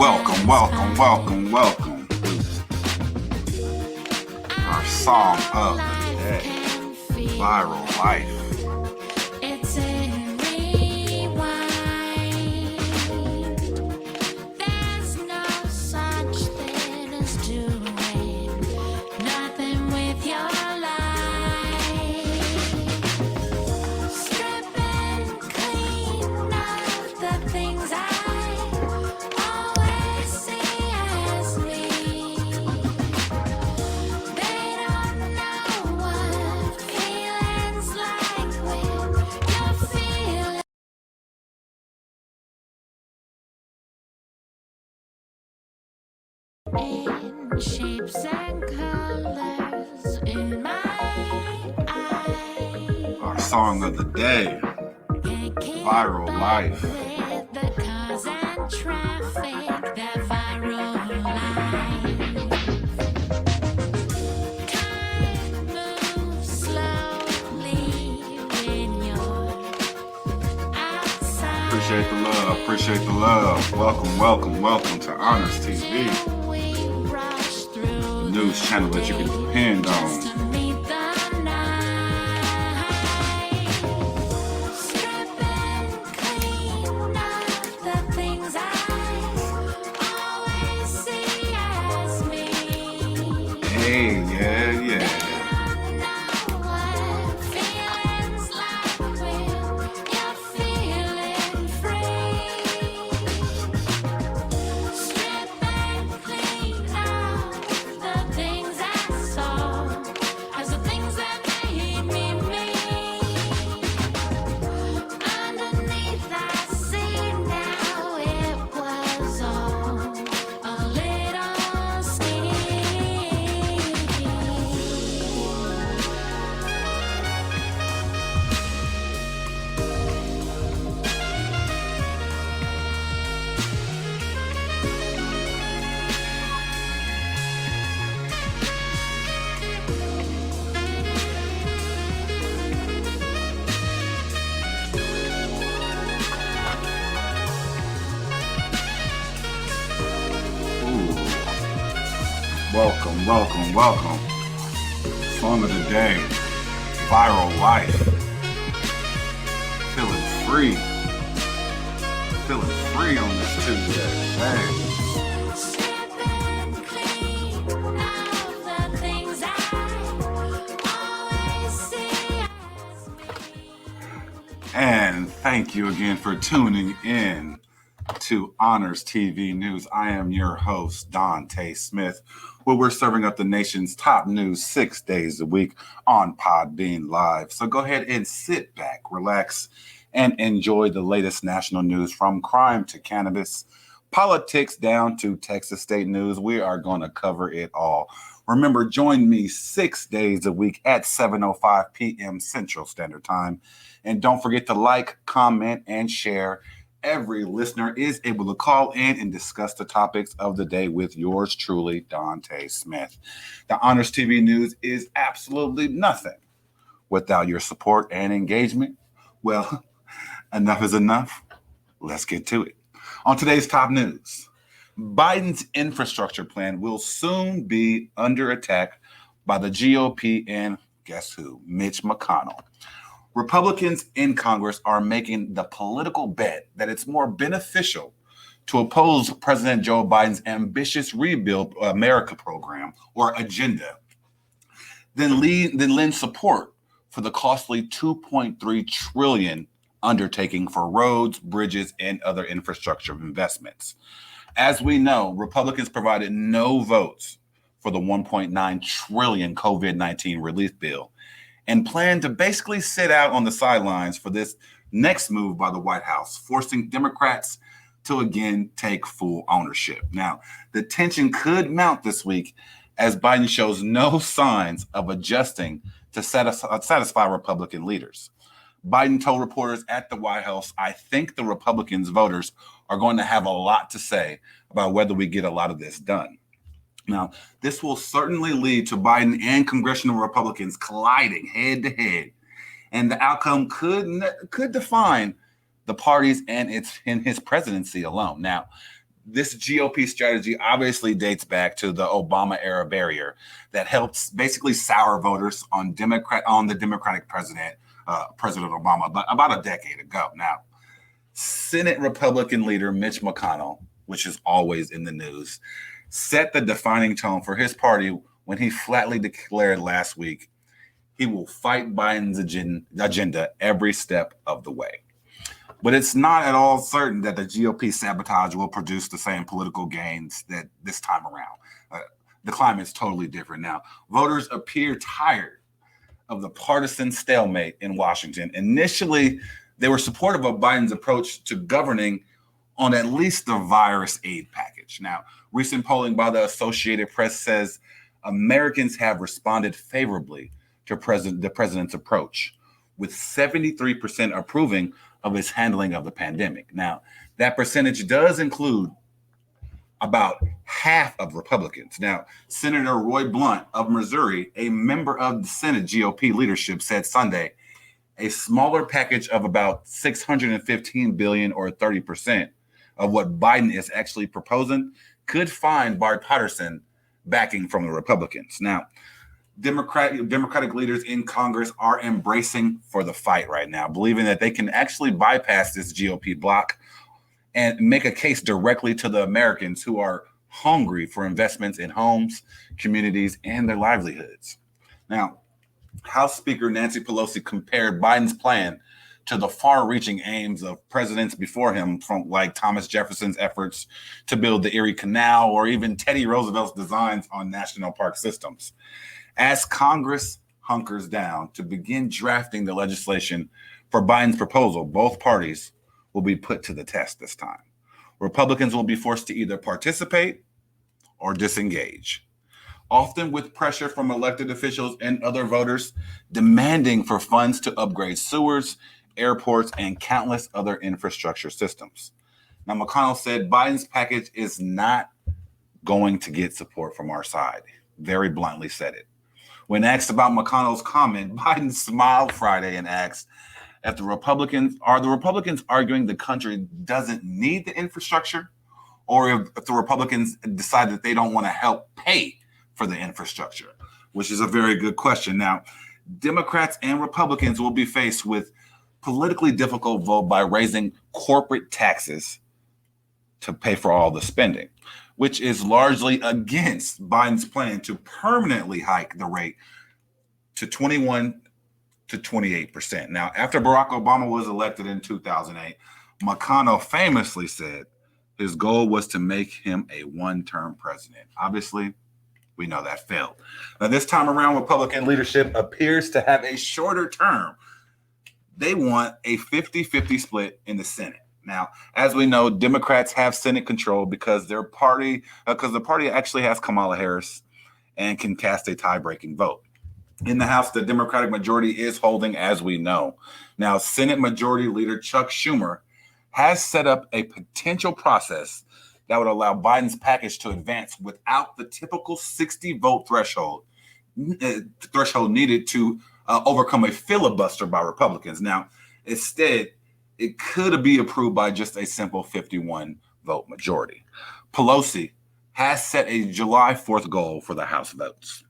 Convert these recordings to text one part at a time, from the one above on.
Welcome. Our song of the day, Viral Life. It's a rewind. There's no such thing as doing nothing with your life. Stripping clean of the things I always see as me. They don't know what feelings like when you're feeling in shapes and colors in my eyes. Our song of the day, Can't keep Viral up Life. with the cars and traffic, that viral life. Time moves slowly when you're outside. Appreciate the love. Welcome to Honors TV, We rush through news channel that you can depend just on. to meet the night. Stripping clean of the things I always see as me. Hey, yeah. Don't know what feelings like when you're feeling free. Stripping clean of the things I saw as the things that made me me. Underneath I see now it was all a little scheme. Ooh. Welcome. Song of the day, Viral Life. Feeling free on this Tuesday. Hey. Stripping clean of the things I always see as me. And thank you again for tuning in to Honors TV News. I am your host, Dante Smith, where we're serving up the nation's top news 6 days a week on Podbean Live. So go ahead and sit back, relax, and enjoy the latest national news from crime to cannabis, politics down to Texas state news. We are going to cover it all. Remember, join me 6 days a week at 7:05 p.m. Central Standard Time. And don't forget to like, comment, and share. Every listener is able to call in and discuss the topics of the day with yours truly, Dante Smith. The Honors TV News is absolutely nothing without your support and engagement. Well, enough is enough. Let's get to it. On today's top news, Biden's infrastructure plan will soon be under attack by the GOP and guess who? Mitch McConnell. Republicans in Congress are making the political bet that it's more beneficial to oppose President Joe Biden's ambitious Rebuild America program or agenda than lend support for the costly $2.3 trillion undertaking for roads, bridges, and other infrastructure investments. As we know, Republicans provided no votes for the $1.9 trillion COVID-19 relief bill and plan to basically sit out on the sidelines for this next move by the White House, forcing Democrats to again take full ownership. Now, the tension could mount this week as Biden shows no signs of adjusting to satisfy Republican leaders. Biden told reporters at the White House, I think the Republicans voters are going to have a lot to say about whether we get a lot of this done. Now, this will certainly lead to Biden and congressional Republicans colliding head to head, and the outcome could define the parties and his presidency alone. Now, This GOP strategy obviously dates back to the Obama era barrier that helps basically sour voters on the Democratic president, President Obama, about a decade ago. Now, Senate Republican leader Mitch McConnell, which is always in the news, set the defining tone for his party when he flatly declared last week he will fight Biden's agenda every step of the way. But it's not at all certain that the GOP sabotage will produce the same political gains that this time around. The climate's totally different now. Voters appear tired of the partisan stalemate in Washington. Initially, they were supportive of Biden's approach to governing on at least the virus aid package. Now, recent polling by the Associated Press says Americans have responded favorably to the president's approach, with 73% approving of his handling of the pandemic. Now, that percentage does include about half of Republicans. Now, Senator Roy Blunt of Missouri, a member of the Senate GOP leadership, said Sunday a smaller package of about $615 billion or 30% of what Biden is actually proposing could find bipartisan backing from the Republicans. Now, Democratic leaders in Congress are embracing for the fight right now, believing that they can actually bypass this GOP bloc and make a case directly to the Americans who are hungry for investments in homes, communities, and their livelihoods. Now, House Speaker Nancy Pelosi compared Biden's plan to the far-reaching aims of presidents before him, from like Thomas Jefferson's efforts to build the Erie Canal or even Teddy Roosevelt's designs on national park systems. As Congress hunkers down to begin drafting the legislation for Biden's proposal, both parties will be put to the test this time. Republicans will be forced to either participate or disengage, often with pressure from elected officials and other voters demanding for funds to upgrade sewers, airports, and countless other infrastructure systems. Now, McConnell said Biden's package is not going to get support from our side. Very bluntly said it. When asked about McConnell's comment, Biden smiled Friday and asked, are the Republicans arguing the country doesn't need the infrastructure, or if the Republicans decide that they don't want to help pay for the infrastructure, which is a very good question. Now, Democrats and Republicans will be faced with politically difficult vote by raising corporate taxes to pay for all the spending, which is largely against Biden's plan to permanently hike the rate to 21 to 28%. Now, after Barack Obama was elected in 2008, McConnell famously said his goal was to make him a one-term president. Obviously, we know that failed. Now, this time around, Republican leadership appears to have a shorter term. They want a 50-50 split in the Senate. Now, as we know, Democrats have Senate control because the party actually has Kamala Harris and can cast a tie-breaking vote. In the House, the Democratic majority is holding, as we know. Now, Senate Majority Leader Chuck Schumer has set up a potential process that would allow Biden's package to advance without the typical 60-vote threshold needed to overcome a filibuster by Republicans. Now, instead, it could be approved by just a simple 51-vote majority. Pelosi has set a July 4th goal for the House votes.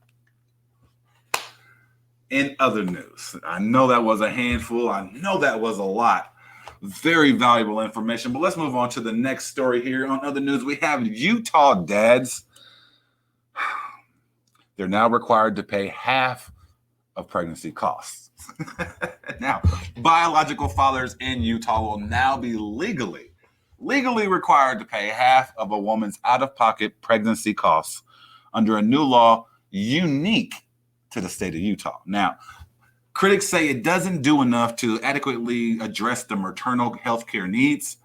In other news, I know that was a handful. I know that was a lot. Very valuable information. But let's move on to the next story here. On other news, we have Utah dads. They're now required to pay half of pregnancy costs. Now, biological fathers in Utah will now be legally required to pay half of a woman's out-of-pocket pregnancy costs under a new law unique to the state of Utah. Now, critics say it doesn't do enough to adequately address the maternal health care needs,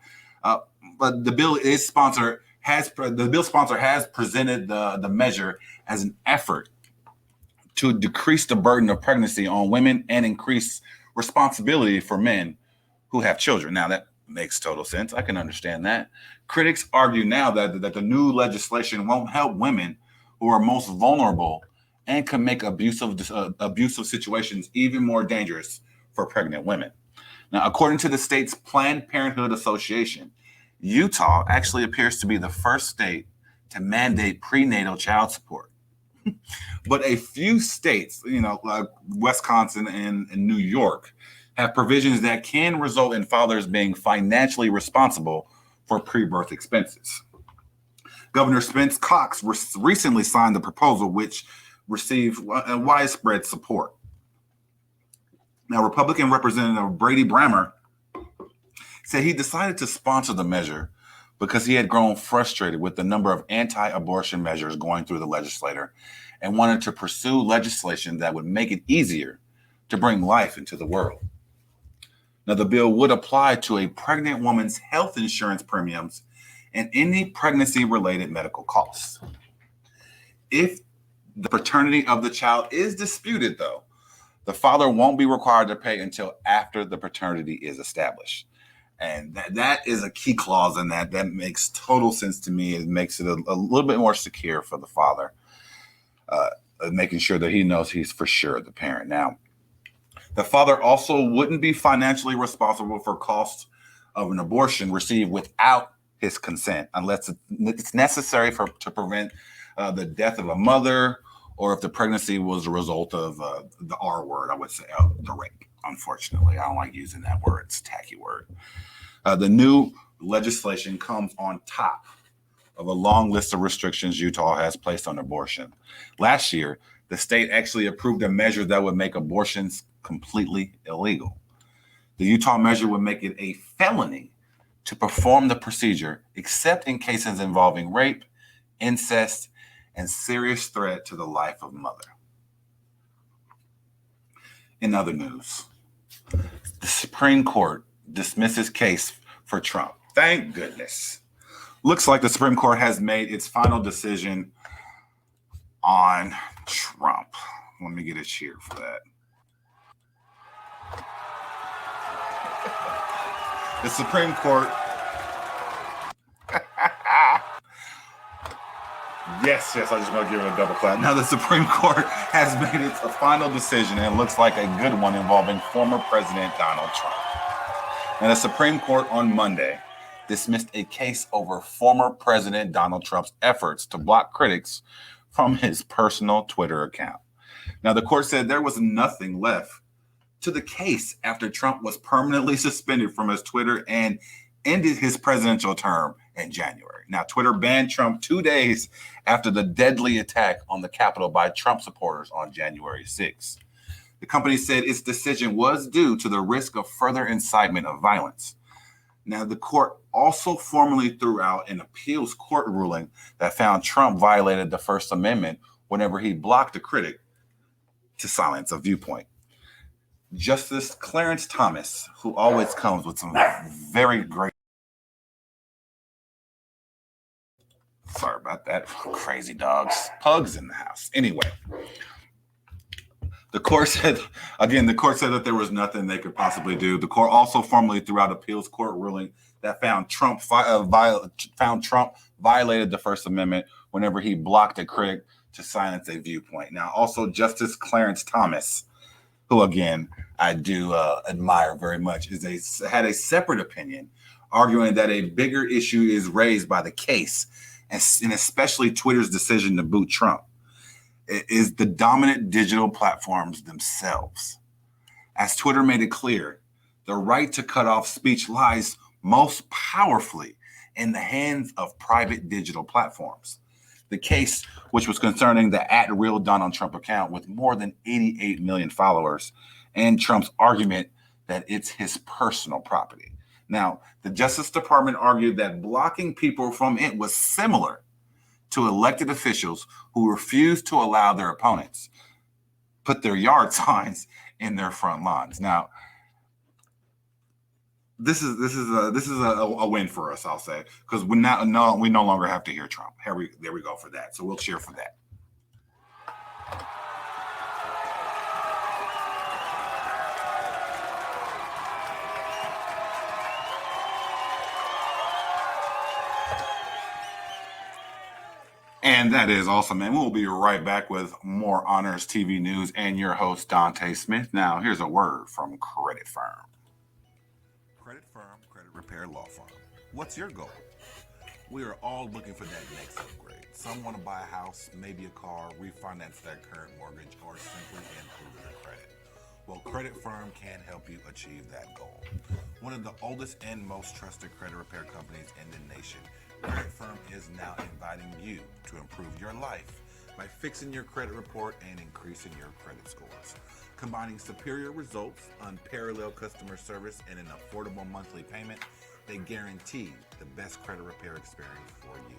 but the bill sponsor has presented the measure as an effort to decrease the burden of pregnancy on women and increase responsibility for men who have children. Now, that makes total sense. I can understand that. Critics argue now that the new legislation won't help women who are most vulnerable and can make abusive situations even more dangerous for pregnant women. Now, according to the state's Planned Parenthood Association, Utah actually appears to be the first state to mandate prenatal child support. But a few states, like Wisconsin and New York, have provisions that can result in fathers being financially responsible for pre-birth expenses. Governor Spence Cox recently signed the proposal, which received widespread support. Now, Republican Representative Brady Brammer said he decided to sponsor the measure because he had grown frustrated with the number of anti-abortion measures going through the legislature and wanted to pursue legislation that would make it easier to bring life into the world. Now, the bill would apply to a pregnant woman's health insurance premiums and any pregnancy-related medical costs. If the paternity of the child is disputed, though, the father won't be required to pay until after the paternity is established. And that is a key clause in that. That makes total sense to me. It makes it a little bit more secure for the father, making sure that he knows he's for sure the parent. Now, the father also wouldn't be financially responsible for costs of an abortion received without his consent, unless it's necessary to prevent the death of a mother, or if the pregnancy was a result of the R word, I would say, the rape. Unfortunately, I don't like using that word. It's a tacky word. The new legislation comes on top of a long list of restrictions Utah has placed on abortion. Last year, the state actually approved a measure that would make abortions completely illegal. The Utah measure would make it a felony to perform the procedure, except in cases involving rape, incest, and serious threat to the life of mother. In other news, the Supreme Court dismisses case for Trump. Thank goodness. Looks like the Supreme Court has made its final decision on Trump. Let me get a cheer for that. The Supreme Court. Yes, I just want to give it a double clap. Now, the Supreme Court has made its final decision, and it looks like a good one, involving former President Donald Trump. Now, the Supreme Court on Monday dismissed a case over former President Donald Trump's efforts to block critics from his personal Twitter account. Now, the court said there was nothing left to the case after Trump was permanently suspended from his Twitter and ended his presidential term in January. Now, Twitter banned Trump 2 days after the deadly attack on the Capitol by Trump supporters on January 6th. The company said its decision was due to the risk of further incitement of violence. Now, the court also formally threw out an appeals court ruling that found Trump violated the First Amendment whenever he blocked a critic to silence a viewpoint. Justice Clarence Thomas, who always comes with some very great... Sorry about that. Crazy dogs. Pugs in the house. Anyway, the court said that there was nothing they could possibly do. The court also formally threw out appeals court ruling that found Trump violated the First Amendment whenever he blocked a critic to silence a viewpoint. Now, also Justice Clarence Thomas, who, again, I do admire very much, had a separate opinion, arguing that a bigger issue is raised by the case, and especially Twitter's decision to boot Trump. It is the dominant digital platforms themselves. As Twitter made it clear, the right to cut off speech lies most powerfully in the hands of private digital platforms. The case, which was concerning the @Real Donald Trump account with more than 88 million followers, and Trump's argument that it's his personal property. Now, the Justice Department argued that blocking people from it was similar to elected officials who refused to allow their opponents put their yard signs in their front lawns. Now, this is a win for us, I'll say, because we no longer have to hear Trump. There we go for that. So we'll cheer for that. And that is awesome, man. We'll be right back with more Honors TV news and your host, Dante Smith. Now, here's a word from Credit Firm. Credit Firm Credit Repair Law Firm. What's your goal? We are all looking for that next upgrade. Some want to buy a house, maybe a car, refinance their current mortgage, or simply improve their credit. Well, Credit Firm can help you achieve that goal. One of the oldest and most trusted credit repair companies in the nation, Credit Firm is now inviting you to improve your life by fixing your credit report and increasing your credit scores. Combining superior results, unparalleled customer service, and an affordable monthly payment, they guarantee the best credit repair experience for you.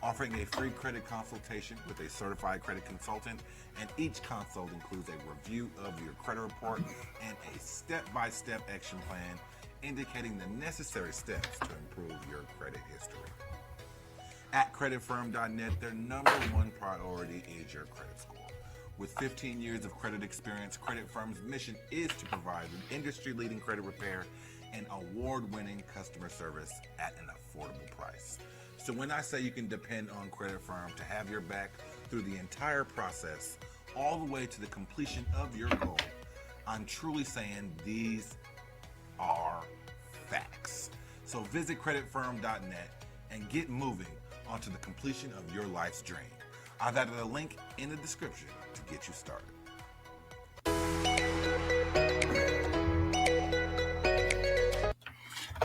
Offering a free credit consultation with a certified credit consultant, and each consult includes a review of your credit report and a step-by-step action plan indicating the necessary steps to improve your credit history. At creditfirm.net, their number one priority is your credit score. With 15 years of credit experience, Credit Firm's mission is to provide an industry-leading credit repair and award-winning customer service at an affordable price. So when I say you can depend on Credit Firm to have your back through the entire process, all the way to the completion of your goal, I'm truly saying these are facts. So visit creditfirm.net and get moving onto the completion of your life's dream. I've added a link in the description to get you started.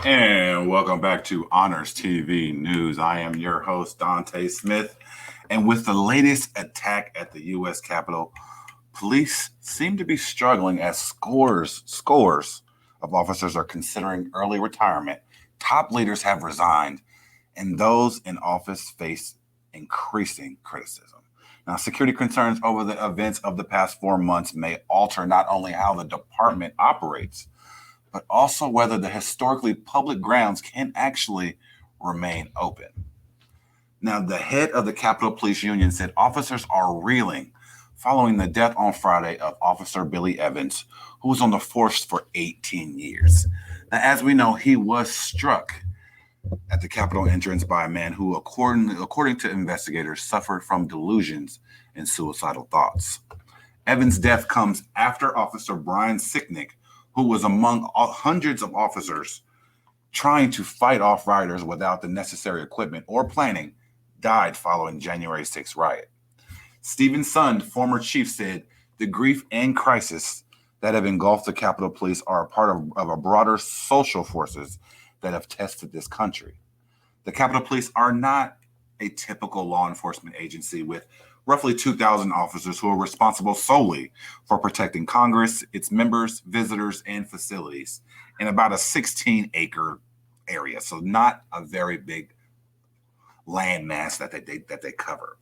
And welcome back to Honors TV News. I am your host, Dante Smith. And with the latest attack at the U.S. Capitol, police seem to be struggling as scores of officers are considering early retirement. Top leaders have resigned, and those in office face increasing criticism. Now, security concerns over the events of the past 4 months may alter not only how the department operates, but also whether the historically public grounds can actually remain open. Now, the head of the Capitol Police Union said officers are reeling following the death on Friday of Officer Billy Evans, who was on the force for 18 years. Now, as we know, he was struck at the Capitol entrance by a man who, according to investigators, suffered from delusions and suicidal thoughts. Evans' death comes after Officer Brian Sicknick, who was among hundreds of officers trying to fight off rioters without the necessary equipment or planning, died following January 6th riot. Stephen Sund, former chief, said the grief and crisis that have engulfed the Capitol Police are a part of a broader social forces that have tested this country. The Capitol Police are not a typical law enforcement agency with roughly 2,000 officers who are responsible solely for protecting Congress, its members, visitors, and facilities in about a 16-acre area. So not a very big landmass that they cover.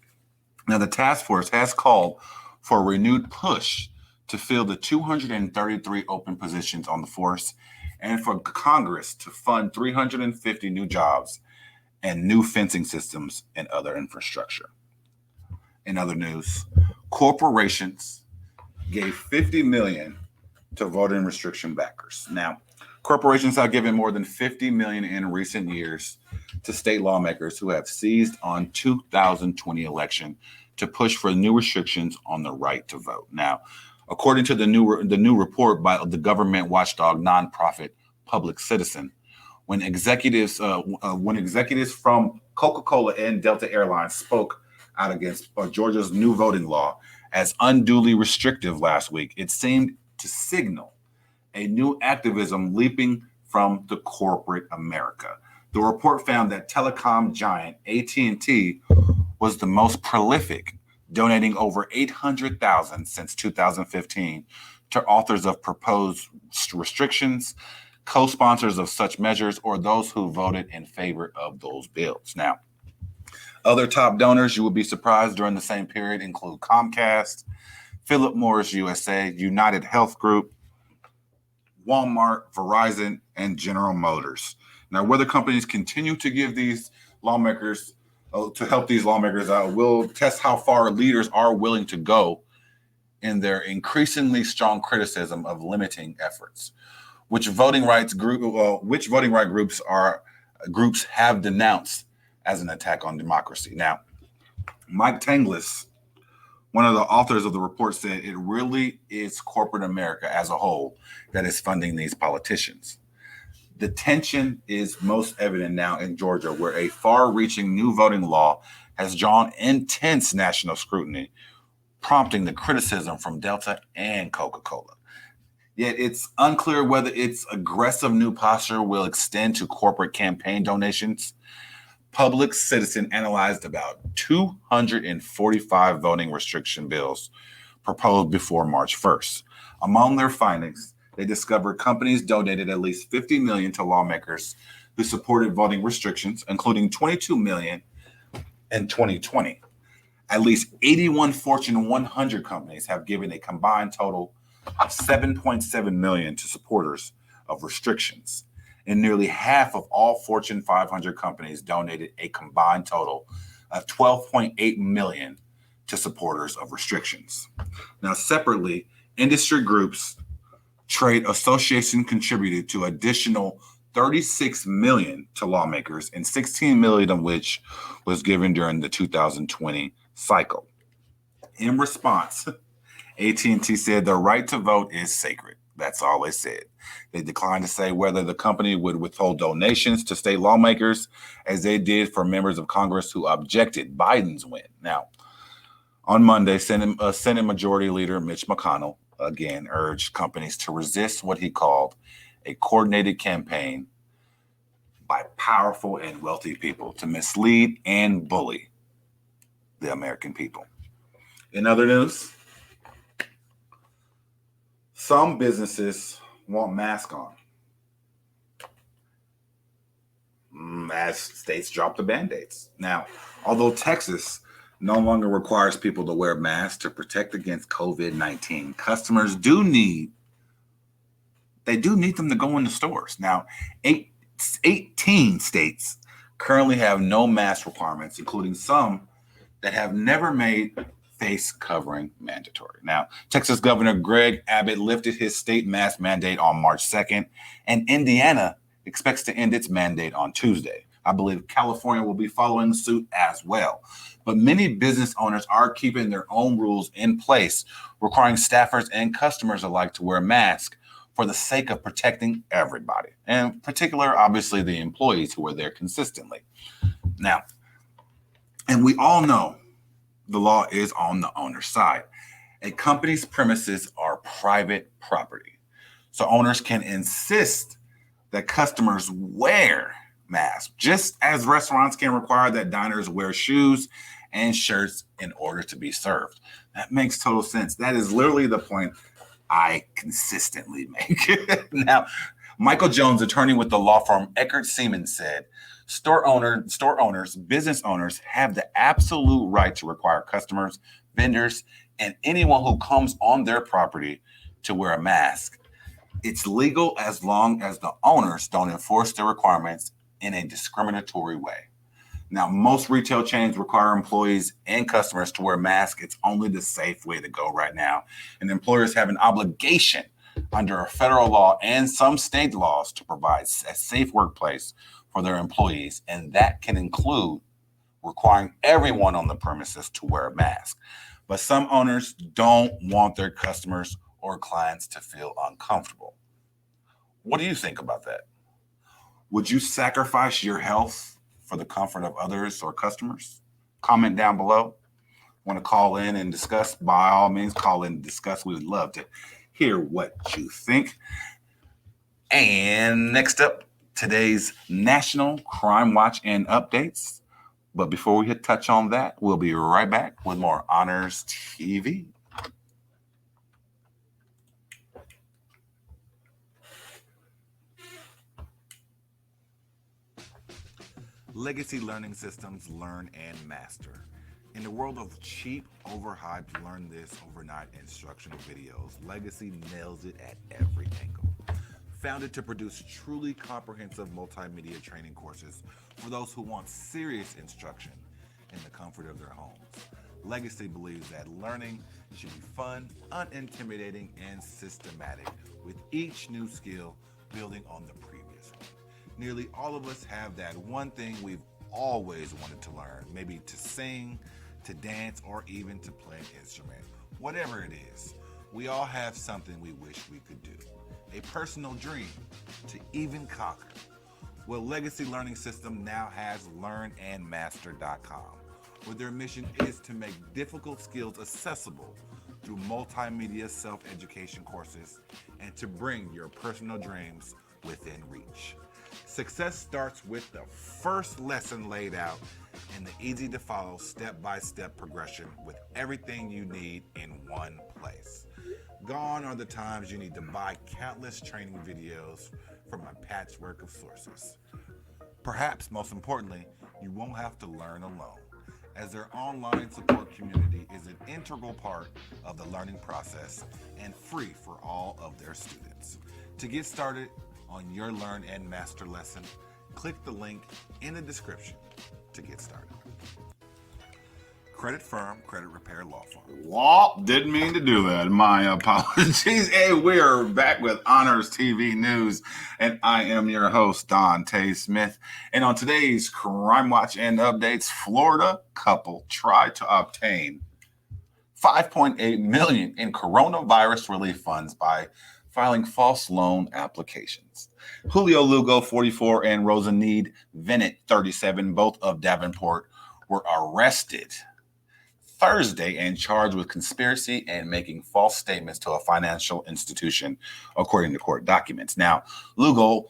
Now, the task force has called for a renewed push to fill the 233 open positions on the force and for Congress to fund 350 new jobs and new fencing systems and other infrastructure. In other news, corporations gave $50 million to voting restriction backers. Now, corporations have given more than $50 million in recent years to state lawmakers who have seized on 2020 election to push for new restrictions on the right to vote. Now, according to the new report by the government watchdog nonprofit Public Citizen, when executives from Coca-Cola and Delta Airlines spoke out against Georgia's new voting law as unduly restrictive last week, it seemed to signal a new activism leaping from the corporate America. The report found that telecom giant AT&T was the most prolific, donating over $800,000 since 2015 to authors of proposed restrictions, co-sponsors of such measures, or those who voted in favor of those bills. Now, other top donors, you will be surprised, during the same period include Comcast, Philip Morris USA, United Health Group, Walmart, Verizon, and General Motors. Now, whether companies continue to give these lawmakers, to help these lawmakers out, will test how far leaders are willing to go in their increasingly strong criticism of limiting efforts. Which voting rights groups have denounced as an attack on democracy. Now, Mike Tanglis, one of the authors of the report, said it really is corporate America as a whole that is funding these politicians. The tension is most evident now in Georgia, where a far-reaching new voting law has drawn intense national scrutiny, prompting the criticism from Delta and Coca-Cola. Yet it's unclear whether its aggressive new posture will extend to corporate campaign donations. Public Citizen analyzed about 245 voting restriction bills proposed before March 1st. Among their findings, they discovered companies donated at least $50 million to lawmakers who supported voting restrictions, including $22 million in 2020. At least 81 Fortune 100 companies have given a combined total of $7.7 million to supporters of restrictions. And nearly half of all Fortune 500 companies donated a combined total of $12.8 million to supporters of restrictions. Now, separately, industry groups Trade Association contributed to additional $36 million to lawmakers, and $16 million of which was given during the 2020 cycle. In response, AT&T said the right to vote is sacred. That's all they said. They declined to say whether the company would withhold donations to state lawmakers, as they did for members of Congress who objected Biden's win. Now, on Monday, Senate Majority Leader Mitch McConnell again urged companies to resist what he called a coordinated campaign by powerful and wealthy people to mislead and bully the American people. In other news, some businesses want masks on as states drop the band-aids. Now, although Texas no longer requires people to wear masks to protect against COVID-19, customers do need them to go into stores. Now, 18 states currently have no mask requirements, including some that have never made face covering mandatory. Now, Texas Governor Greg Abbott lifted his state mask mandate on March 2nd, and Indiana expects to end its mandate on Tuesday. I believe California will be following suit as well. But many business owners are keeping their own rules in place, requiring staffers and customers alike to wear masks for the sake of protecting everybody, and in particular, obviously, the employees who are there consistently. Now, and we all know the law is on the owner's side. A company's premises are private property, so owners can insist that customers wear masks, just as restaurants can require that diners wear shoes and shirts in order to be served. That makes total sense. That is literally the point I consistently make. Now, Michael Jones, attorney with the law firm Eckert Siemens, said store owners, business owners have the absolute right to require customers, vendors, and anyone who comes on their property to wear a mask. It's legal as long as the owners don't enforce their requirements in a discriminatory way. Now, most retail chains require employees and customers to wear masks. It's only the safe way to go right now. And employers have an obligation under a federal law and some state laws to provide a safe workplace for their employees. And that can include requiring everyone on the premises to wear a mask. But some owners don't want their customers or clients to feel uncomfortable. What do you think about that? Would you sacrifice your health for the comfort of others or customers? Comment down below. Want to call in and discuss? By all means, call in and discuss. We would love to hear what you think. And next up, today's National Crime Watch and updates. But before we touch on that, we'll be right back with more Honors TV. Legacy Learning Systems, learn and master. In the world of cheap, overhyped, learn this overnight instructional videos, Legacy nails it at every angle. Founded to produce truly comprehensive multimedia training courses for those who want serious instruction in the comfort of their homes. Legacy believes that learning should be fun, unintimidating, and systematic, with each new skill building on the previous one. Nearly all of us have that one thing we've always wanted to learn, maybe to sing, to dance, or even to play an instrument. Whatever it is, we all have something we wish we could do. a personal dream to even conquer. Well, Legacy Learning System now has LearnAndMaster.com, where their mission is to make difficult skills accessible through multimedia self-education courses and to bring your personal dreams within reach. Success starts with the first lesson laid out in the easy-to-follow step-by-step progression with everything you need in one place. Gone are the times you need to buy countless training videos from a patchwork of sources. Perhaps most importantly, you won't have to learn alone, as their online support community is an integral part of the learning process and free for all of their students. To get started on your Learn and Master lesson, click the link in the description to get started. Credit firm, credit repair law firm. Well, didn't mean to do that. My apologies. Hey, we're back with Honors TV News, and I am your host, Dante Smith. And on today's Crime Watch and Updates, Florida couple tried to obtain $5.8 million in coronavirus relief funds by filing false loan applications. Julio Lugo, 44, and Rosaneed Bennett, 37, both of Davenport, were arrested Thursday and charged with conspiracy and making false statements to a financial institution, according to court documents. Now, Lugo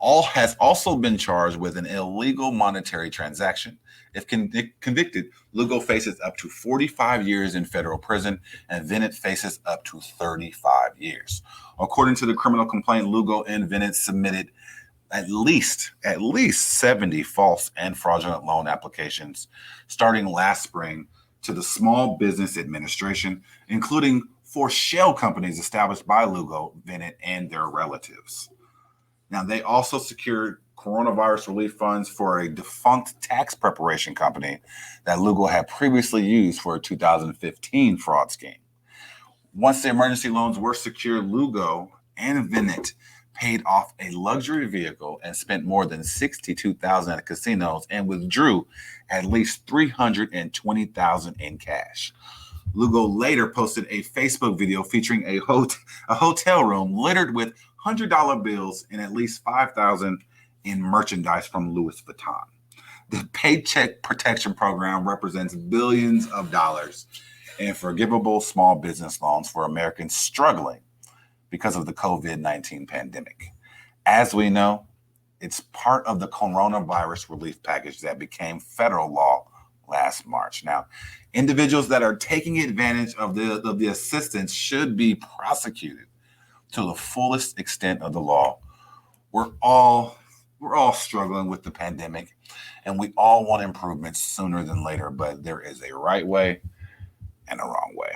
has also been charged with an illegal monetary transaction. If convicted, Lugo faces up to 45 years in federal prison, and Bennett faces up to 35 years. According to the criminal complaint, Lugo and Bennett submitted at least 70 false and fraudulent loan applications starting last spring to the Small Business Administration, including 4 shell companies established by Lugo, Bennett, and their relatives. Now, they also secured coronavirus relief funds for a defunct tax preparation company that Lugo had previously used for a 2015 fraud scheme. Once the emergency loans were secured, Lugo and Bennett paid off a luxury vehicle and spent more than $62,000 at casinos and withdrew at least $320,000 in cash. Lugo later posted a Facebook video featuring a hotel room littered with $100 bills and at least $5,000 in merchandise from Louis Vuitton. The Paycheck Protection Program represents billions of dollars in forgivable small business loans for Americans struggling because of the COVID-19 pandemic. As we know, it's part of the coronavirus relief package that became federal law last March. Now, individuals that are taking advantage of the assistance should be prosecuted to the fullest extent of the law. We're all struggling with the pandemic, and we all want improvements sooner than later, but there is a right way and a wrong way.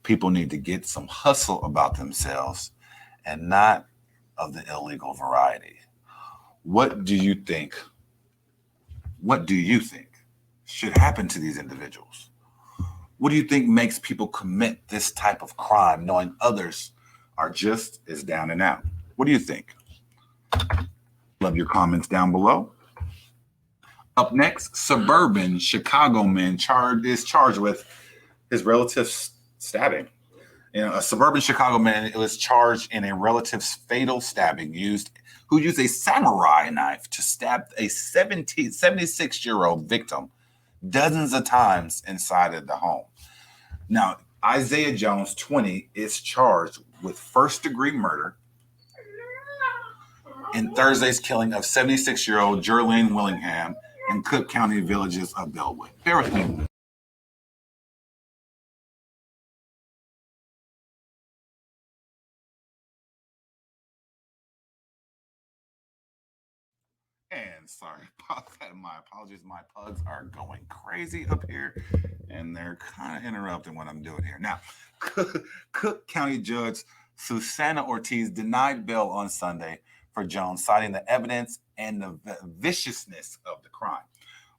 People need to get some hustle about themselves and not of the illegal variety. What do you think? What do you think should happen to these individuals? What do you think makes people commit this type of crime knowing others are just as down and out? What do you think? Love your comments down below. Up next, suburban Chicago man is charged with his relative's stabbing. A suburban Chicago man was charged in a relative's fatal stabbing who used a samurai knife to stab a 76-year-old victim dozens of times inside of the home. Now, Isaiah Jones, 20, is charged with first-degree murder in Thursday's killing of 76-year-old Jerlene Willingham in Cook County villages of Bellwood. Bear with me. And sorry about that. My apologies. My pugs are going crazy up here, and they're kind of interrupting what I'm doing here. Now, Cook County Judge Susana Ortiz denied bail on Sunday for Jones, citing the evidence and the viciousness of the crime.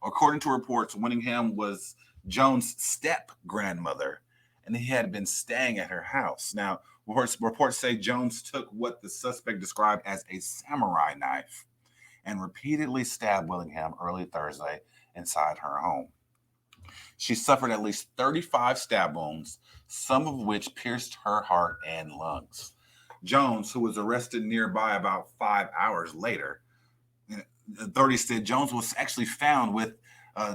According to reports, Willingham was Jones' step-grandmother, and he had been staying at her house. Now, reports say Jones took what the suspect described as a samurai knife and repeatedly stabbed Willingham early Thursday inside her home. She suffered at least 35 stab wounds, some of which pierced her heart and lungs. Jones, who was arrested nearby about 5 hours later. Authorities said Jones was actually found with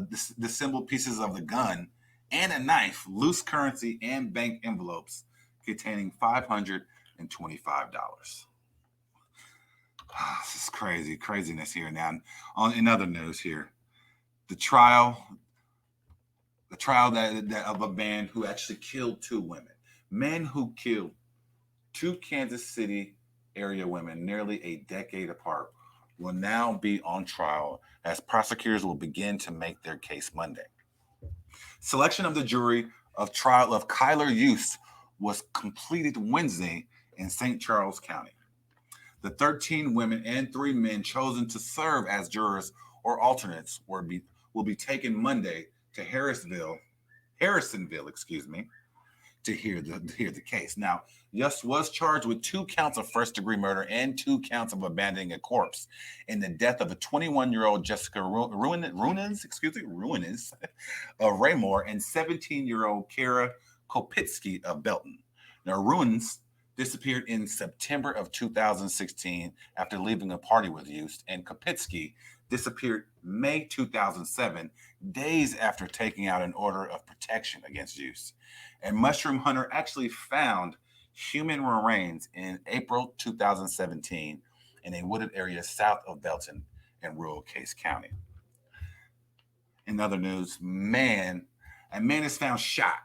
disassembled pieces of the gun and a knife, loose currency, and bank envelopes containing $525. This is craziness here. Now, in other news here, the trial that of a man who actually killed two women, men who killed two Kansas City area women nearly a decade apart, will now be on trial as prosecutors will begin to make their case Monday. Selection of the jury of trial of Kyler Youth was completed Wednesday in St. Charles County. The 13 women and 3 men chosen to serve as jurors or alternates will be taken Monday to Harrisonville, to hear the case. Now, Yost was charged with 2 counts of first-degree murder and 2 counts of abandoning a corpse in the death of a 21-year-old Jessica Ruinas of Raymore and 17-year-old Kara Kopitsky of Belton. Now, Ruinas disappeared in September of 2016 after leaving a party with Yost, and Kopitsky disappeared May 2007, days after taking out an order of protection against Yost. A mushroom hunter actually found human remains in April 2017 in a wooded area south of Belton in rural Case County. In other news, a man is found shot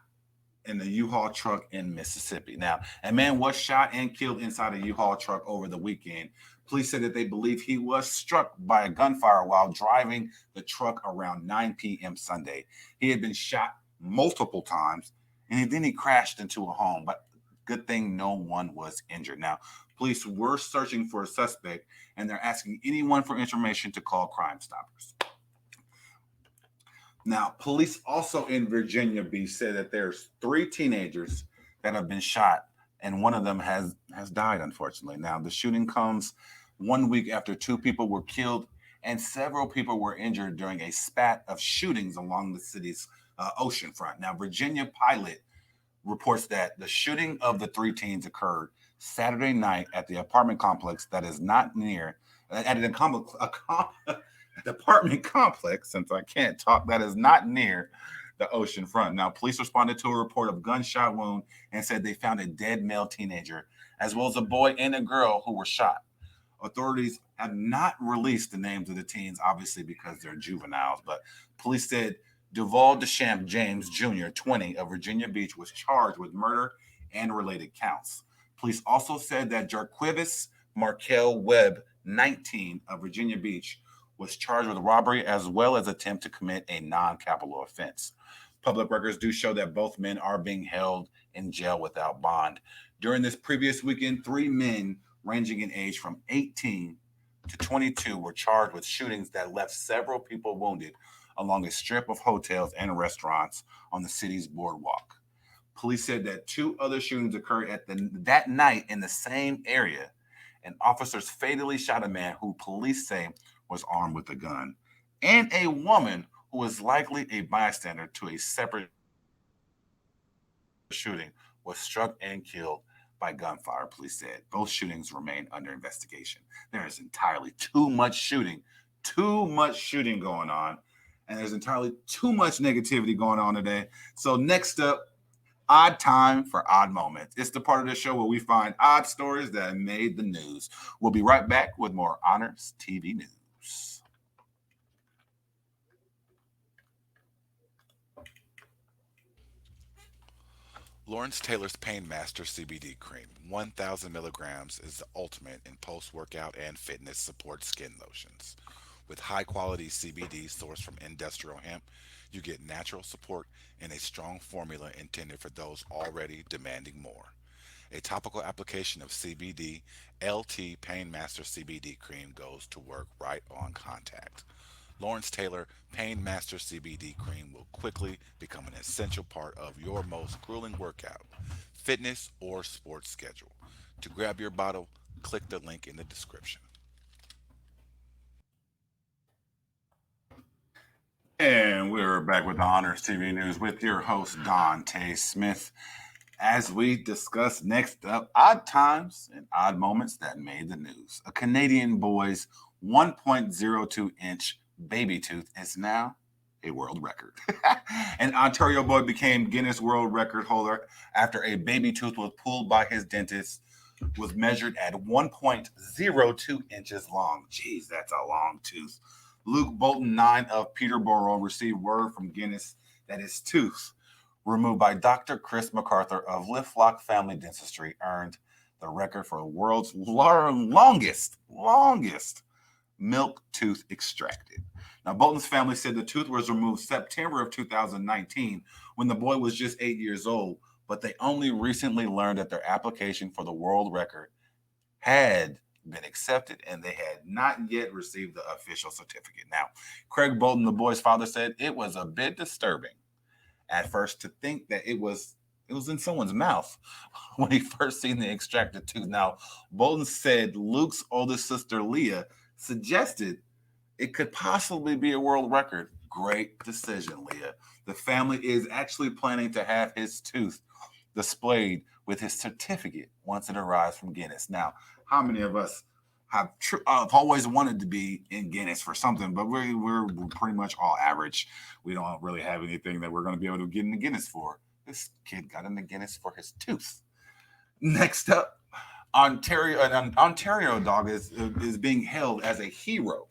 in the U-Haul truck in Mississippi. Now, a man was shot and killed inside a U-Haul truck over the weekend. Police said that they believe he was struck by a gunfire while driving the truck around 9 p.m. Sunday. He had been shot multiple times, and then he crashed into a home. But good thing no one was injured. Now, police were searching for a suspect, and they're asking anyone for information to call Crime Stoppers. Now, police also in Virginia Beach said that there's 3 teenagers that have been shot, and one of them has died, unfortunately. Now, the shooting comes 1 week after 2 people were killed and several people were injured during a spat of shootings along the city's ocean front. Now, Virginia Pilot reports that the shooting of the 3 teens occurred Saturday night at the apartment complex that is not near at an apartment complex, since I can't talk, that is not near the ocean front. Now, police responded to a report of gunshot wound and said they found a dead male teenager, as well as a boy and a girl who were shot. Authorities have not released the names of the teens, obviously because they're juveniles, but police said Duval Deschamps James Jr., 20, of Virginia Beach, was charged with murder and related counts. Police also said that Jarquevis Markel Webb, 19, of Virginia Beach, was charged with robbery as well as attempt to commit a non-capital offense. Public records do show that both men are being held in jail without bond. During this previous weekend, 3 men ranging in age from 18 to 22 were charged with shootings that left several people wounded along a strip of hotels and restaurants on the city's boardwalk. Police said that 2 other shootings occurred that night in the same area, and officers fatally shot a man who police say was armed with a gun, and a woman who was likely a bystander to a separate shooting was struck and killed by gunfire, police said. Both shootings remain under investigation. There is entirely too much shooting going on, and there's entirely too much negativity going on today. So next up, Odd Time for Odd Moments. It's the part of the show where we find odd stories that made the news. We'll be right back with more Honors TV News. Lawrence Taylor's Pain Master CBD Cream, 1,000 milligrams, is the ultimate in post-workout and fitness support skin lotions. With high-quality CBD sourced from industrial hemp, you get natural support in a strong formula intended for those already demanding more. A topical application of CBD LT Pain Master CBD Cream goes to work right on contact. Lawrence Taylor Pain Master CBD Cream will quickly become an essential part of your most grueling workout, fitness, or sports schedule. To grab your bottle, click the link in the description. And we're back with the Honors TV News with your host, Dante Smith. As we discuss next up, odd times and odd moments that made the news. A Canadian boy's 1.02-inch baby tooth is now a world record. An Ontario boy became Guinness World Record holder after a baby tooth was pulled by his dentist, was measured at 1.02 inches long. Jeez, that's a long tooth. Luke Bolton, 9 of Peterborough, received word from Guinness that his tooth, removed by Dr. Chris MacArthur of Liftlock Family Dentistry, earned the record for the world's longest milk tooth extracted. Now, Bolton's family said the tooth was removed September of 2019 when the boy was just 8 years old, but they only recently learned that their application for the world record had been accepted and they had not yet received the official certificate. Now, Craig Bolton, the boy's father, said it was a bit disturbing at first to think that it was in someone's mouth when he first seen the extracted tooth. Now, Bolton said Luke's oldest sister, Leah, suggested it could possibly be a world record. Great decision, Leah. The family is actually planning to have his tooth displayed with his certificate once it arrives from Guinness. Now, how many of us have always wanted to be in Guinness for something, but we're pretty much all average. We don't really have anything that we're going to be able to get into Guinness for. This kid got into Guinness for his tooth. Next up, an Ontario dog is being held as a hero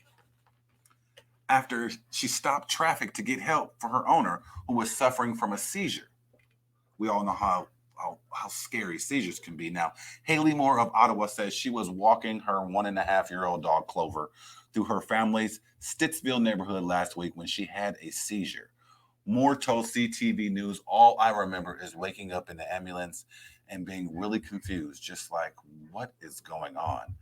after she stopped traffic to get help for her owner who was suffering from a seizure. We all know how scary seizures can be. Now, Haley Moore of Ottawa says she was walking her 1.5-year-old dog Clover through her family's Stittsville neighborhood last week when she had a seizure. Moore told CTV News, "All I remember is waking up in the ambulance and being really confused, just like, what is going on?"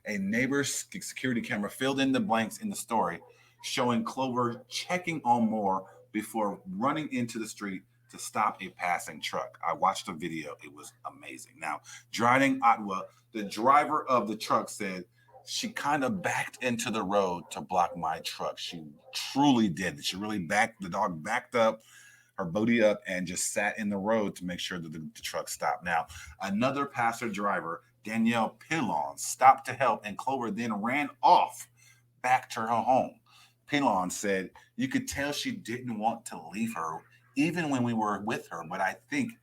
A neighbor's security camera filled in the blanks in the story, showing Clover checking on Moore before running into the street to stop a passing truck. I watched the video. It was amazing. Now, driving Ottawa, the driver of the truck said, "She kind of backed into the road to block my truck." She truly did. She really the dog backed up, her booty up, and just sat in the road to make sure that the truck stopped. Now, another passer driver, Danielle Pilon, stopped to help, and Clover then ran off back to her home. Pilon said, "You could tell she didn't want to leave her even when we were with her, but I think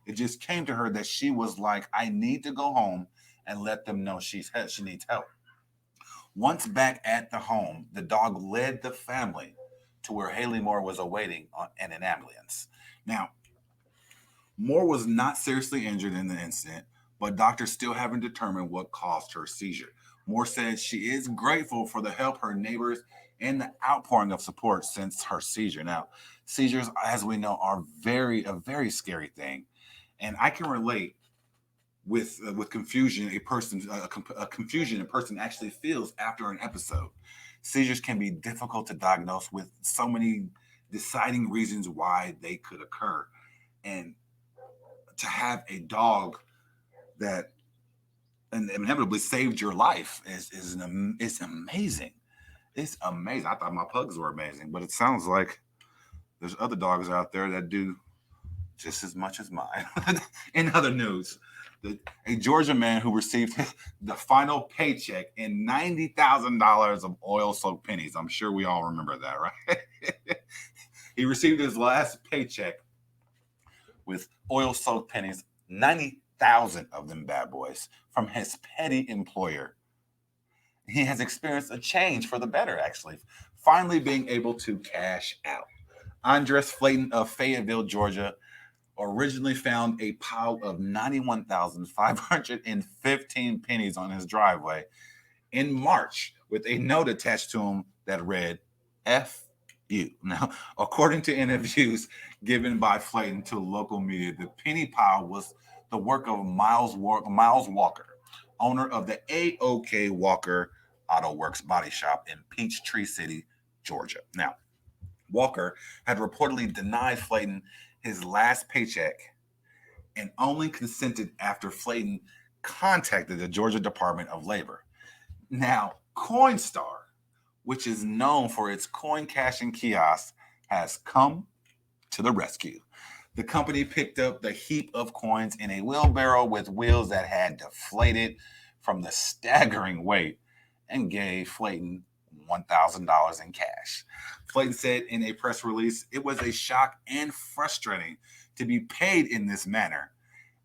it just came to her that she was like, I need to go home and let them know she needs help." Once back at the home, the dog led the family to where Haley Moore was awaiting in an ambulance. Now, Moore was not seriously injured in the incident, but doctors still haven't determined what caused her seizure. Moore said she is grateful for the help her neighbors and the outpouring of support since her seizure. Now, seizures, as we know, are a very scary thing, and I can relate with confusion a person actually feels after an episode. Seizures can be difficult to diagnose with so many deciding reasons why they could occur, and to have a dog that inevitably saved your life is amazing. It's amazing. I thought my pugs were amazing, but it sounds like there's other dogs out there that do just as much as mine. In other news, a Georgia man who received the final paycheck in $90,000 of oil-soaked pennies. I'm sure we all remember that, right? He received his last paycheck with oil-soaked pennies, 90,000 of them bad boys, from his petty employer. He has experienced a change for the better, actually, finally being able to cash out. Andres Flayton of Fayetteville, Georgia, originally found a pile of 91,515 pennies on his driveway in March with a note attached to him that read, "F you." Now, according to interviews given by Flayton to local media, the penny pile was the work of Miles Walker, owner of the A.O.K. Walker Auto Works body shop in Peachtree City, Georgia. Now, Walker had reportedly denied Flayton his last paycheck and only consented after Flayton contacted the Georgia Department of Labor. Now, Coinstar, which is known for its coin cashing kiosk, has come to the rescue. The company picked up the heap of coins in a wheelbarrow with wheels that had deflated from the staggering weight and gave Flayton $1,000 in cash. Flayton said in a press release, it was a shock and frustrating to be paid in this manner,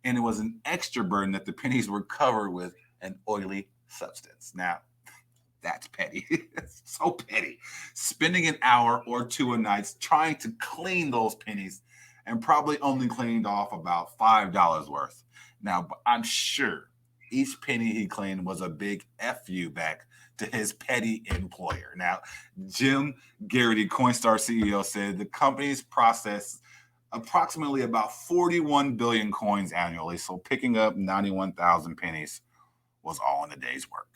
and it was an extra burden that the pennies were covered with an oily substance. Now, that's petty. It's so petty. Spending an hour or two a night trying to clean those pennies and probably only cleaned off about $5 worth. Now, I'm sure each penny he cleaned was a big FU back to his petty employer. Now, Jim Garrity, Coinstar CEO, said the company's process approximately about 41 billion coins annually. So picking up 91,000 pennies was all in a day's work.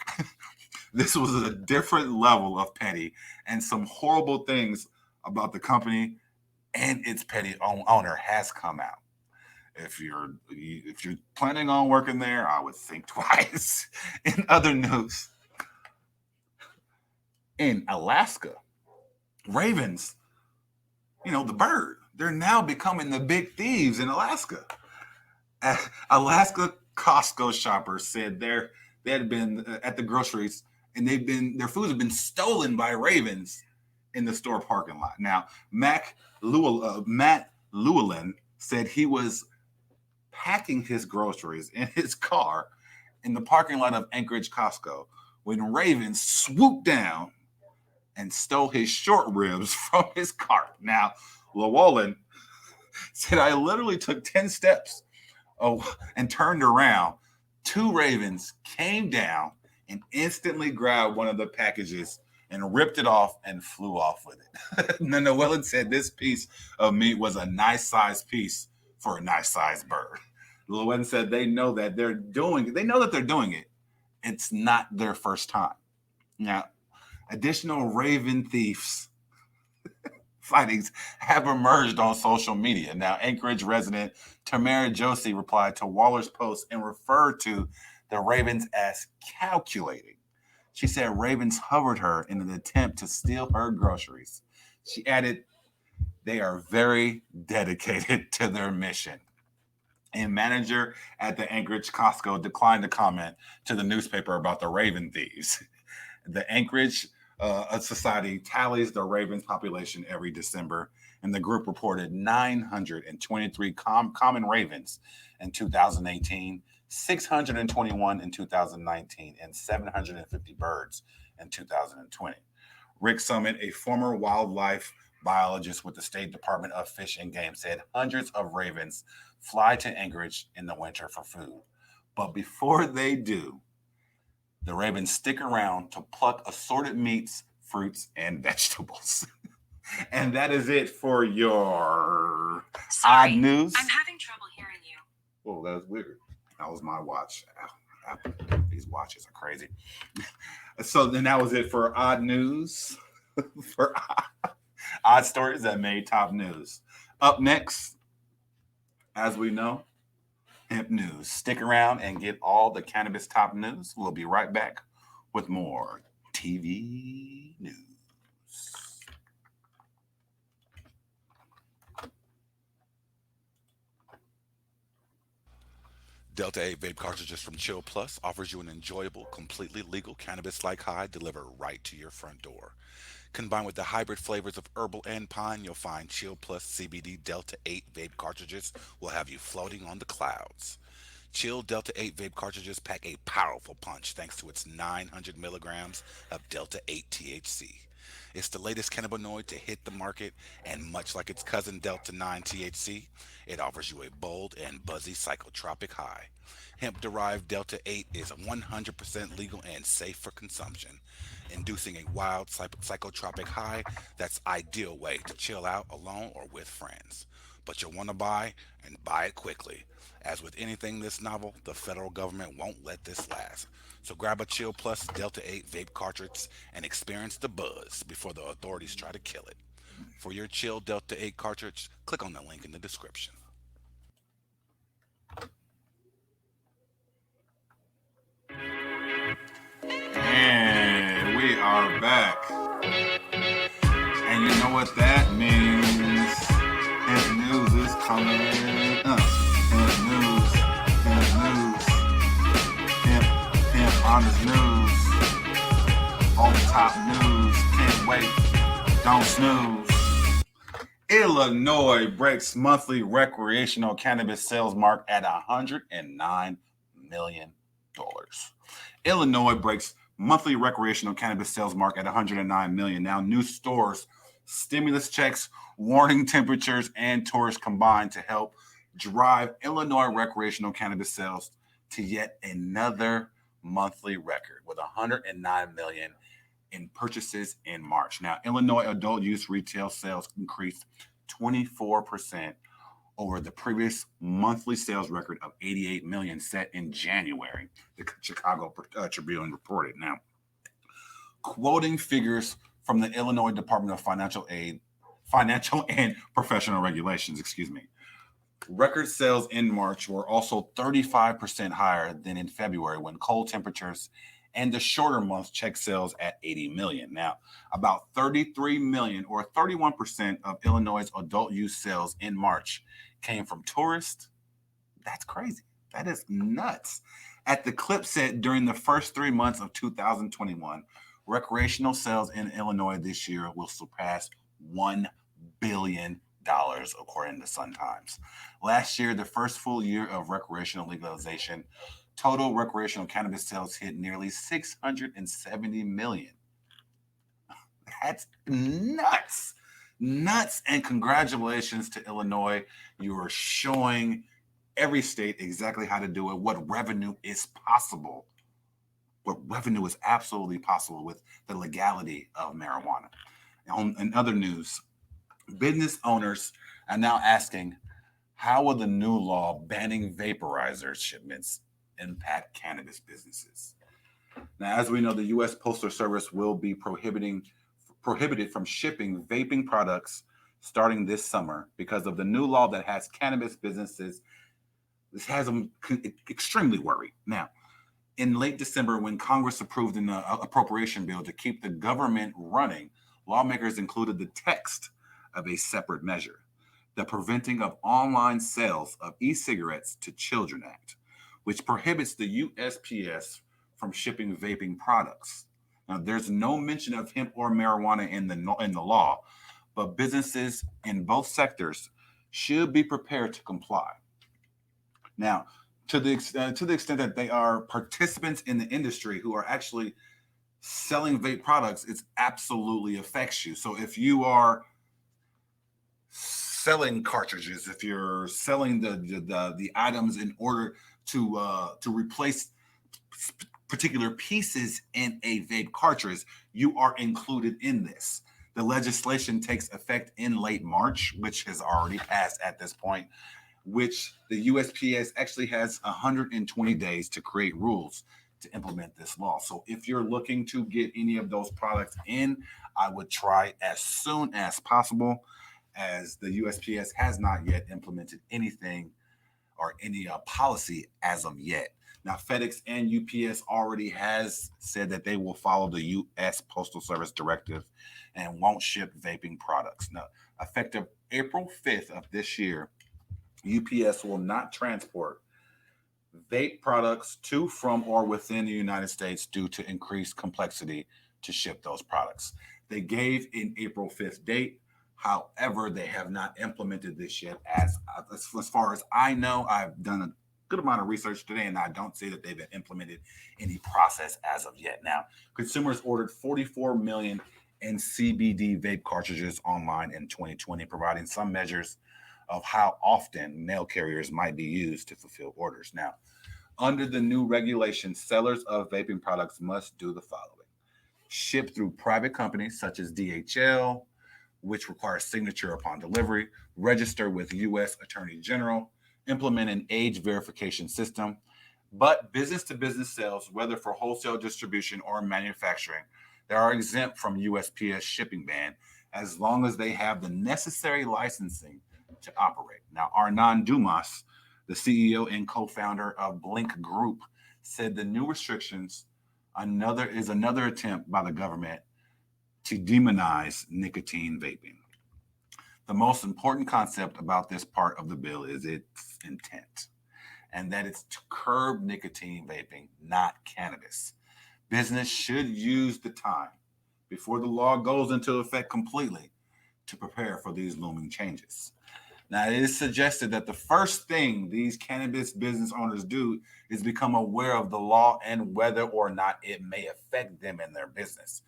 This was a different level of petty, and some horrible things about the company and its petty owner has come out. If you're planning on working there, I would think twice. In other news, in Alaska, ravens, the bird, they're now becoming the big thieves in Alaska. Alaska Costco shoppers said they had been at the groceries and their foods have been stolen by ravens in the store parking lot. Now, Matt Llewellyn said he was packing his groceries in his car in the parking lot of Anchorage Costco when ravens swooped down and stole his short ribs from his cart. Now, Llewellyn said, I literally took 10 steps and turned around. 2 ravens came down and instantly grabbed one of the packages and ripped it off and flew off with it. Now, Llewellyn said this piece of meat was a nice sized piece for a nice sized bird. Llewellyn said they know that they're doing it. It's not their first time. Now, additional raven thieves sightings have emerged on social media. Now, Anchorage resident Tamara Josie replied to Waller's post and referred to the ravens as calculating. She said ravens hovered her in an attempt to steal her groceries. She added, they are very dedicated to their mission. A manager at the Anchorage Costco declined to comment to the newspaper about the raven thieves. The Anchorage Society tallies the ravens population every December, and the group reported 923 common ravens in 2018, 621 in 2019, and 750 birds in 2020. Rick Summit, a former wildlife biologist with the State Department of Fish and Game, said hundreds of ravens fly to Anchorage in the winter for food. But before they do, the ravens stick around to pluck assorted meats, fruits, and vegetables. And that is it for your odd news. I'm having trouble hearing you. Oh, that was weird. That was my watch. These watches are crazy. So then that was it for odd news, for odd stories that made top news. Up next, as we know, hemp news. Stick around and get all the cannabis top news. We'll be right back with more TV news. Delta 8 vape cartridges from Chill Plus offers you an enjoyable, completely legal cannabis-like high delivered right to your front door. Combined with the hybrid flavors of herbal and pine, you'll find Chill Plus CBD Delta 8 vape cartridges will have you floating on the clouds. Chill Delta 8 vape cartridges pack a powerful punch thanks to its 900 milligrams of Delta 8 THC. It's the latest cannabinoid to hit the market, and much like its cousin Delta 9 THC, it offers you a bold and buzzy psychotropic high. Hemp-derived Delta 8 is 100% legal and safe for consumption, inducing a wild psychotropic high that's ideal way to chill out alone or with friends. But you'll want to buy and buy it quickly. As with anything this novel, the federal government won't let this last. So grab a Chill Plus Delta 8 vape cartridge and experience the buzz before the authorities try to kill it. For your Chill Delta 8 cartridge, click on the link in the description. And we are back. And you know what that means? Hemp news. news is coming up. Hemp news, hemp honest news. All the top news, can't wait, don't snooze. Illinois breaks monthly recreational cannabis sales mark at $109 million. Illinois breaks monthly recreational cannabis sales mark at $109 million. Now, new stores, stimulus checks, warning temperatures, and tourists combined to help drive Illinois recreational cannabis sales to yet another monthly record with $109 million in purchases in March. Now, Illinois adult use retail sales increased 24% over the previous monthly sales record of $88 million set in January, the Chicago Tribune reported. Now, quoting figures from the Illinois Department of Financial and Professional Regulations, record sales in March were also 35% higher than in February when cold temperatures and the shorter months check sales at 80 million. Now, about 33 million or 31% of Illinois' adult use sales in March came from tourists. That's crazy. That is nuts. At the clip set during the first 3 months of 2021, recreational sales in Illinois this year will surpass $1 billion, according to Sun Times. Last year, the first full year of recreational legalization, total recreational cannabis sales hit nearly 670 million. That's nuts. Nuts. And congratulations to Illinois. You are showing every state exactly how to do it, what revenue is possible, what revenue is absolutely possible with the legality of marijuana. In other news, business owners are now asking, how will the new law banning vaporizers shipments impact cannabis businesses? Now, as we know, the U.S. Postal Service will be prohibited from shipping vaping products starting this summer because of the new law that has cannabis businesses. This has them extremely worried. Now, in late December, when Congress approved an appropriation bill to keep the government running, lawmakers included the text of a separate measure, the Preventing of Online Sales of E-Cigarettes to Children Act, which prohibits the USPS from shipping vaping products. Now, there's no mention of hemp or marijuana in the law, but businesses in both sectors should be prepared to comply. Now, to the extent that they are participants in the industry who are actually selling vape products, it absolutely affects you. So if you are selling cartridges, if you're selling the items in order to replace particular pieces in a vape cartridge, you are included in this. The legislation takes effect in late March, which has already passed at this point, which the USPS actually has 120 days to create rules to implement this law. So if you're looking to get any of those products in, I would try as soon as possible, as the USPS has not yet implemented anything or any policy as of yet. Now, FedEx and UPS already has said that they will follow the U.S. Postal Service directive and won't ship vaping products. Now, effective April 5th of this year, UPS will not transport vape products to, from, or within the United States due to increased complexity to ship those products. They gave an April 5th date. However, they have not implemented this yet. As far as I know, I've done a good amount of research today, and I don't see that they've implemented any process as of yet. Now, consumers ordered 44 million in CBD vape cartridges online in 2020, providing some measures of how often mail carriers might be used to fulfill orders. Now, under the new regulations, sellers of vaping products must do the following: ship through private companies such as DHL, which requires signature upon delivery, register with U.S. Attorney General, implement an age verification system. But business-to-business sales, whether for wholesale distribution or manufacturing, they are exempt from USPS shipping ban as long as they have the necessary licensing to operate. Now, Arnon Dumas, the CEO and co-founder of Blink Group, said the new restrictions is another attempt by the government to demonize nicotine vaping. The most important concept about this part of the bill is its intent, and that it's to curb nicotine vaping, not cannabis. Business should use the time before the law goes into effect completely to prepare for these looming changes. Now, it is suggested that the first thing these cannabis business owners do is become aware of the law and whether or not it may affect them in their business.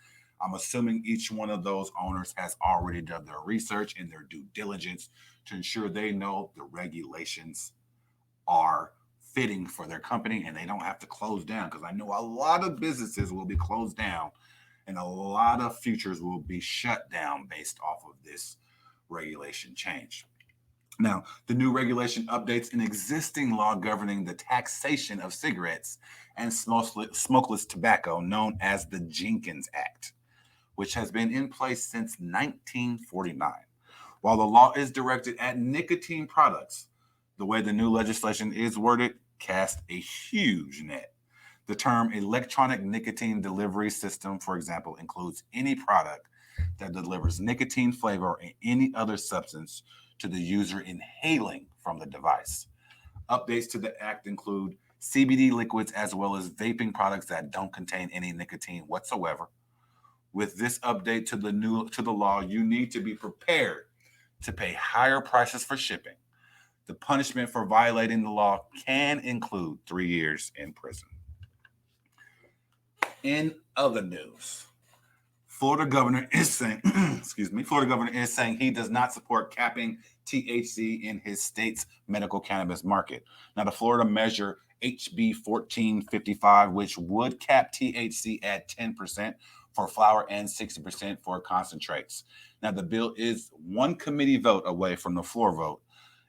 I'm assuming each one of those owners has already done their research and their due diligence to ensure they know the regulations are fitting for their company and they don't have to close down, because I know a lot of businesses will be closed down and a lot of futures will be shut down based off of this regulation change. Now, the new regulation updates an existing law governing the taxation of cigarettes and smokeless tobacco known as the Jenkins Act, which has been in place since 1949. While the law is directed at nicotine products, the way the new legislation is worded casts a huge net. The term electronic nicotine delivery system, for example, includes any product that delivers nicotine flavor or any other substance to the user inhaling from the device. Updates to the act include CBD liquids as well as vaping products that don't contain any nicotine whatsoever. With this update to the law, you need to be prepared to pay higher prices for shipping. The punishment for violating the law can include 3 years in prison. In other news, Florida governor is saying, Florida governor is saying he does not support capping THC in his state's medical cannabis market. Now, the Florida measure HB 1455, which would cap THC at 10% for flower and 60% for concentrates. Now, the bill is one committee vote away from the floor vote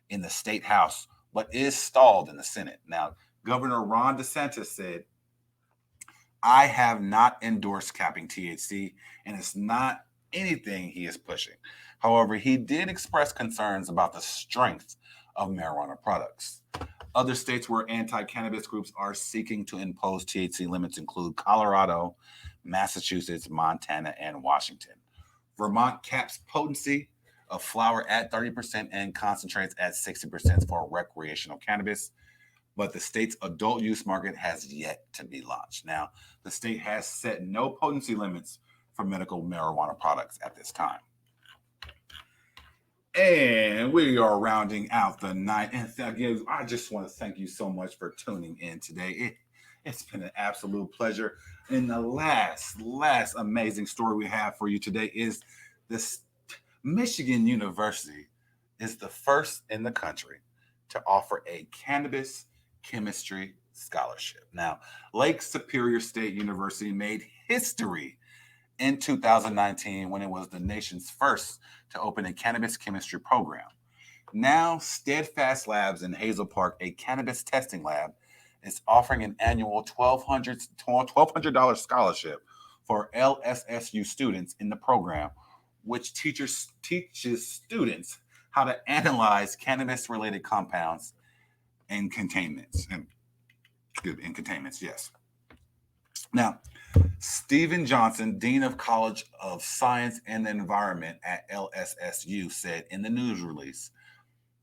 in the state house, but is stalled in the Senate. Now, Governor Ron DeSantis said, I have not endorsed capping THC, and it's not anything he is pushing. However, he did express concerns about the strength of marijuana products. Other states where anti-cannabis groups are seeking to impose THC limits include Colorado, Massachusetts, Montana, and Washington. Vermont caps potency of flower at 30% and concentrates at 60% for recreational cannabis, but the state's adult use market has yet to be launched. Now, the state has set no potency limits for medical marijuana products at this time. And we are rounding out the night. And again, I just want to thank you so much for tuning in today. It's been an absolute pleasure. And the last amazing story we have for you today is this: Michigan University is the first in the country to offer a cannabis chemistry scholarship. Now, Lake Superior State University made history in 2019 when it was the nation's first to open a cannabis chemistry program. Now, Steadfast Labs in Hazel Park, a cannabis testing lab, is offering an annual $1,200 scholarship for LSSU students in the program, which teaches students how to analyze cannabis-related compounds and containments. In containments, yes. Now, Stephen Johnson, Dean of College of Science and the Environment at LSSU, said in the news release,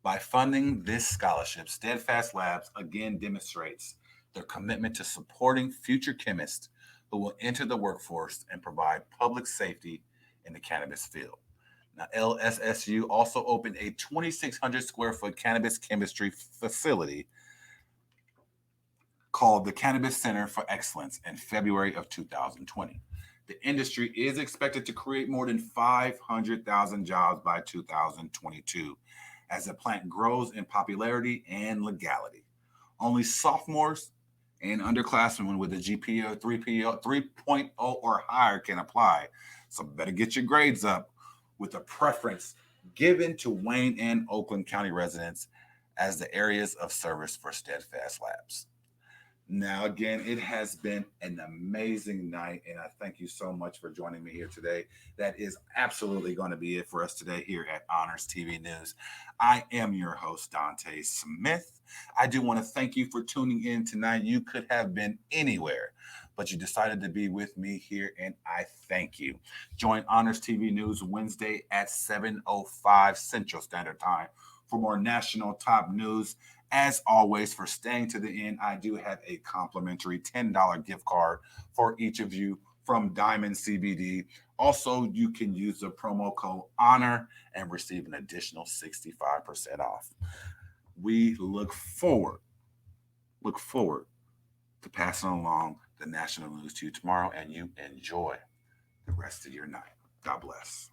by funding this scholarship, Steadfast Labs again demonstrates their commitment to supporting future chemists who will enter the workforce and provide public safety in the cannabis field. Now, LSSU also opened a 2,600 square foot cannabis chemistry facility called the Cannabis Center for Excellence in February of 2020. The industry is expected to create more than 500,000 jobs by 2022 as the plant grows in popularity and legality. Only sophomores and underclassmen with a GPA 3.0 or higher can apply, so better get your grades up, with a preference given to Wayne and Oakland County residents as the areas of service for Steadfast Labs. Now, again, it has been an amazing night, and I thank you so much for joining me here today. That is absolutely going to be it for us today here at Honors TV News. I am your host, Dante Smith. I do want to thank you for tuning in tonight. You could have been anywhere, but you decided to be with me here, and I thank you. Join Honors TV News Wednesday at 7:05 Central Standard Time for more national top news. As always, for staying to the end, I do have a complimentary $10 gift card for each of you from Diamond CBD. Also, you can use the promo code HONOR and receive an additional 65% off. We look forward to passing along the national news to you tomorrow, and you enjoy the rest of your night. God bless.